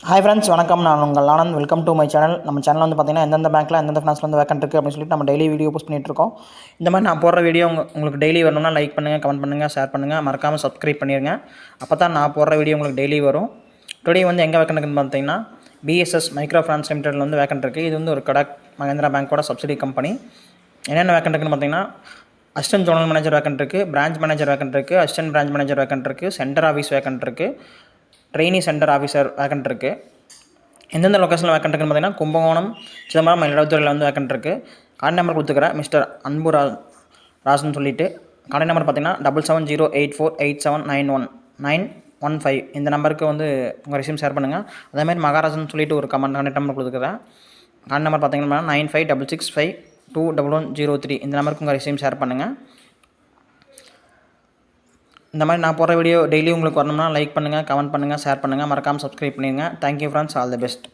Hi friends, வணக்கம். நான் உங்கள் Anand. Welcome to my channel. நம்ம சேனல் வந்து பார்த்திங்கன்னா எந்தெந்த பேங்க்கில் எந்தெந்த ஃபினான்ஸில் வந்து வேக்கன்ட் இருக்குது அப்படின்னு சொல்லிட்டு நம்ம டெய்லி வீடியோ போஸ்ட் பண்ணிகிட்ருக்கோம். இந்த மாதிரி நான் போடுற வீடியோ உங்களுக்கு டெய்லி வரணும்னா லைக் பண்ணுங்கள், கமெண்ட் பண்ணுங்கள், ஷேர் பண்ணுங்கள், மறக்காமல் சப்ஸ்கிரைப் பண்ணிடுங்க. அப்போ தான் நான் போடுற வீடியோ உங்களுக்கு டெய்லி வரும். டுடே வந்து எங்கே வேக்கன்ட் இருக்குன்னு பார்த்தீங்கன்னா பிஎஸ்எஸ் மைக்ரோ ஃபினான்ஸ் லிமிடெடில் வந்து வேக்கன்ட் இருக்குது. இது வந்து ஒரு கடக் மஹேந்திரா பேங்க்கோட சப்சிடி கம்பெனி. என்னென்ன வேக்கன்ட் இருக்குன்னு பார்த்தீங்கன்னா அசிஸ்டன்ட் ஜோனல் மேனேஜர் வேக்கன்ட் இருக்குது, பிரான்ச் மேனேஜர் வேக்கன்ட் இருக்குது, அசிஸ்டன்ட் பிரான்ச் மேனேஜர் வேக்கன்ட் இருக்குது, சென்டர் ஆஃபீஸ் வேக்கன்ட் இருக்குது, ட்ரெயினி சென்டர் ஆஃபீஸர் வேக்கன்ட் இருக்குது. எந்தெந்த லொக்கேஷனில் வேக்கன்ட் இருக்குன்னு பார்த்தீங்கன்னா கும்பகோணம், சிதம்பரம், மயிலாடுதுறையில் வந்து வேக்கன்ட் இருக்குது. கார்டு நம்பர் கொடுத்துக்கிறேன், மிஸ்டர் அன்பு ராஜ்னு சொல்லிட்டு. கார்டு நம்பர் பார்த்தீங்கன்னா 770848791915. இந்த நம்பருக்கு வந்து உங்கள் ரெஸ்யூம் ஷேர் பண்ணுங்கள். அதேமாதிரி மகாராஜன் சொல்லிட்டு ஒரு கான்டாக்ட் நம்பர் கொடுத்துக்கிறேன். கார்டு நம்பர் பார்த்தீங்கன்னா 9566521103. இந்த நம்பருக்கு உங்கள் ரெஸ்யூம் ஷேர் பண்ணுங்கள். இந்த மாதிரி நான் போடுற வீடியோ டெய்லி உங்களுக்கு வரணும்னா லைக் பண்ணுங்கள், கமெண்ட் பண்ணுங்கள், ஷேர் பண்ணுங்கள், மறக்காமல் சப்ஸ்கிரைப் பண்ணிடுங்க. Thank you friends, all the best.